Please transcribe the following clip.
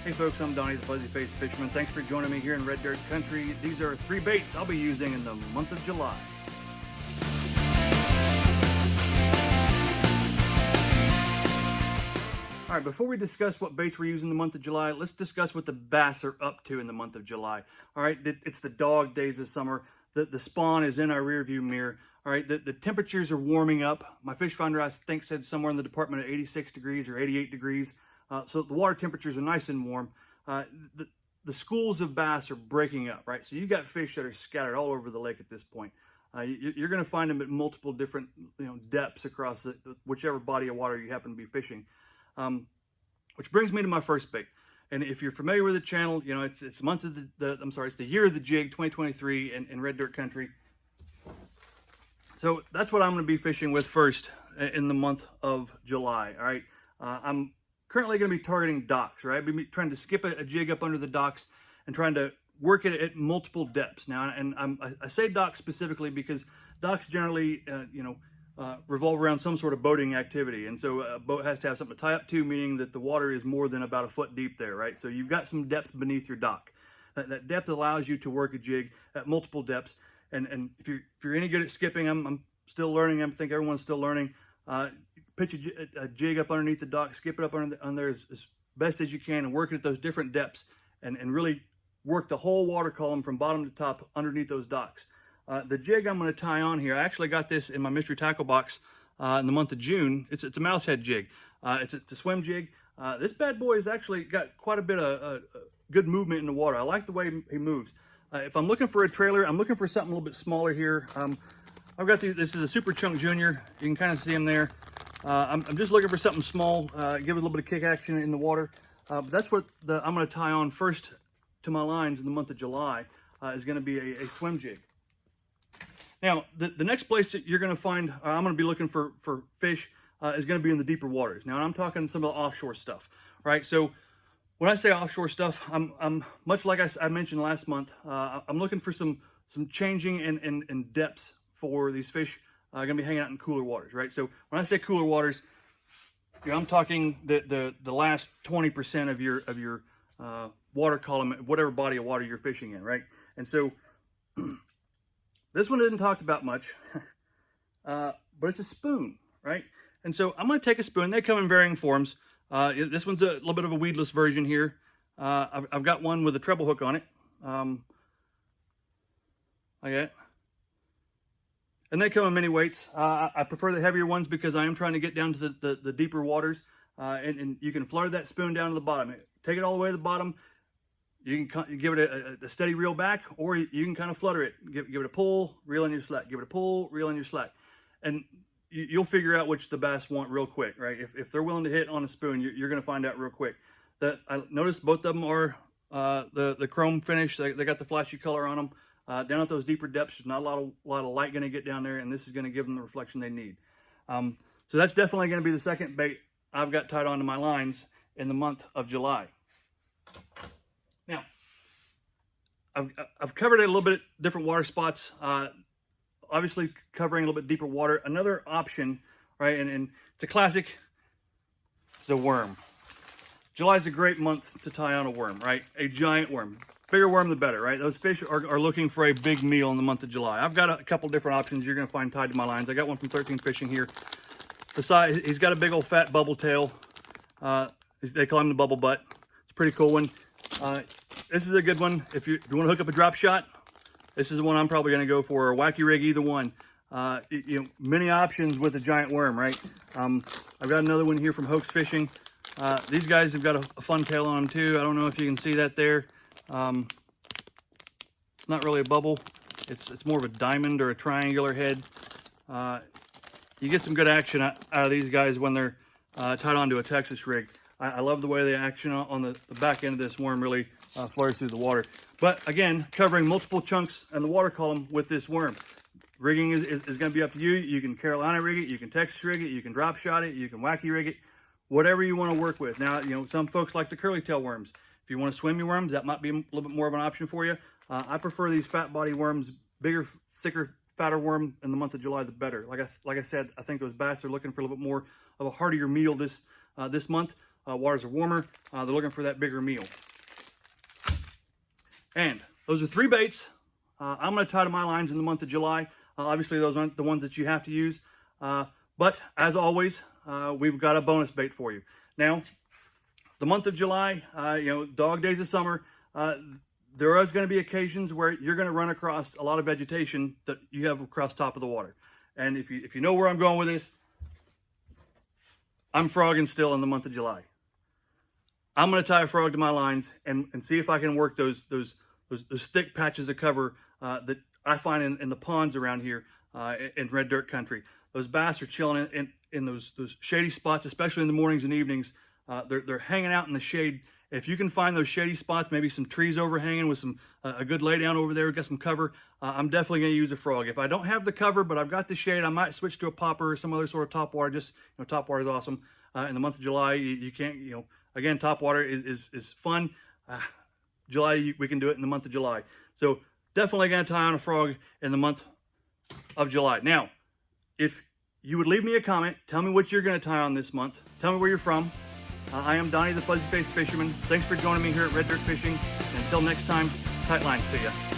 Hey folks, I'm Donnie the Fuzzy Faced Fisherman. Thanks for joining me here in Red Dirt Country. These are 3 baits I'll be using in the month of July. All right, before we discuss what baits we're using in the month of July, let's discuss what the bass are up to in the month of July. All right, it's the dog days of summer. The spawn is in our rearview mirror. All right, the temperatures are warming up. My fish finder, I think, said somewhere in the department at 86 degrees or 88 degrees. So the water temperatures are nice and warm. The schools of bass are breaking up, right? So you've got fish that are scattered all over the lake at this point. You're going to find them at multiple different depths across whichever body of water you happen to be fishing. Which brings me to my first bait. And if you're familiar with the channel, it's month of it's the year of the jig, 2023 in Red Dirt Country. So that's what I'm going to be fishing with first in the month of July. All right, I'm currently going to be targeting docks. Right, I've been trying to skip a jig up under the docks and trying to work it at multiple depths. Now, and I say docks specifically because docks generally, revolve around some sort of boating activity, and so a boat has to have something to tie up to, meaning that the water is more than about a foot deep there, right? So you've got some depth beneath your dock. That depth allows you to work a jig at multiple depths, and if you're any good at skipping, I'm still learning. I think everyone's still learning. Pitch a jig up underneath the dock, skip it up on there as best as you can, and work it at those different depths, and really work the whole water column from bottom to top underneath those docks. The jig I'm going to tie on here, I actually got this in my mystery tackle box in the month of June. It's a mouse head jig. It's a swim jig. This bad boy has actually got quite a bit of good movement in the water. I like the way he moves. If I'm looking for a trailer, I'm looking for something a little bit smaller here. I've got this is a Super Chunk Junior. You can kind of see him there. I'm just looking for something small, give it a little bit of kick action in the water. But that's what I'm going to tie on first to my lines in the month of July. Is going to be a swim jig. Now, the next place that you're going to find, I'm going to be looking for fish, is going to be in the deeper waters. Now, I'm talking some of the offshore stuff, right? So when I say offshore stuff, I'm much like I mentioned last month, I'm looking for some changing in depths for these fish going to be hanging out in cooler waters, right? So when I say cooler waters, I'm talking the last 20% of your water column, whatever body of water you're fishing in, right? And so this one isn't talked about much, but it's a spoon, right? And so I'm going to take a spoon. They come in varying forms. This one's a little bit of a weedless version here. I've got one with a treble hook on it. Okay. And they come in many weights. I prefer the heavier ones because I am trying to get down to the deeper waters. And you can flutter that spoon down to the bottom. Take it all the way to the bottom. You can give it a steady reel back, or you can kind of flutter it. Give it a pull, reel in your slack. Give it a pull, reel in your slack. And you'll figure out which the bass want real quick, right? If they're willing to hit on a spoon, you're going to find out real quick. I noticed both of them are the chrome finish. They got the flashy color on them. Down at those deeper depths, there's not a lot of light going to get down there, and this is going to give them the reflection they need. So that's definitely going to be the second bait I've got tied onto my lines in the month of July. Now, I've covered it a little bit different water spots, obviously covering a little bit deeper water. Another option, right, and it's a classic, is a worm. July is a great month to tie on a worm, right? A giant worm. Bigger worm, the better, right? Those fish are looking for a big meal in the month of July. I've got a couple different options you're going to find tied to my lines. I got one from 13 Fishing here. The size, he's got a big old fat bubble tail. They call him the bubble butt. It's a pretty cool one. This is a good one. If you want to hook up a drop shot, this is the one I'm probably going to go for, or wacky rig, either one. Many options with a giant worm, right? I've got another one here from Hoax Fishing. These guys have got a fun tail on them too. I don't know if you can see that there. It's not really a bubble. It's more of a diamond or a triangular head. You get some good action out of these guys when they're tied onto a Texas rig. I love the way the action on the back end of this worm really flares through the water. But again, covering multiple chunks in the water column with this worm. Rigging is going to be up to you. You can Carolina rig it, you can Texas rig it, you can drop shot it, you can wacky rig it, whatever you want to work with. Now, some folks like the curly tail worms. If you want to swim your worms, that might be a little bit more of an option for you. I prefer these fat body worms, bigger, thicker, fatter worm in the month of July, the better. Like I said, I think those bass are looking for a little bit more of a heartier meal this month. waters are warmer. They're looking for that bigger meal. And those are 3 baits. I'm going to tie to my lines in the month of July. Obviously, those aren't the ones that you have to use. But as always, we've got a bonus bait for you. Now, the month of July, dog days of summer, there is going to be occasions where you're going to run across a lot of vegetation that you have across top of the water. And if you know where I'm going with this, I'm frogging still in the month of July. I'm going to tie a frog to my lines and see if I can work those thick patches of cover that I find in the ponds around here in red dirt country. Those bass are chilling in those shady spots, especially in the mornings and evenings. They're hanging out in the shade. If you can find those shady spots, maybe some trees overhanging with a good lay down over there, get some cover, I'm definitely going to use a frog. If I don't have the cover, but I've got the shade, I might switch to a popper or some other sort of top water. Just, top water is awesome. In the month of July, you can't, again, top water is fun. July, we can do it in the month of July. So definitely going to tie on a frog in the month of July. Now, if you would leave me a comment, tell me what you're going to tie on this month. Tell me where you're from. I am Donnie the Fuzzy Faced Fisherman. Thanks for joining me here at Red Dirt Fishing. And until next time, tight lines to you.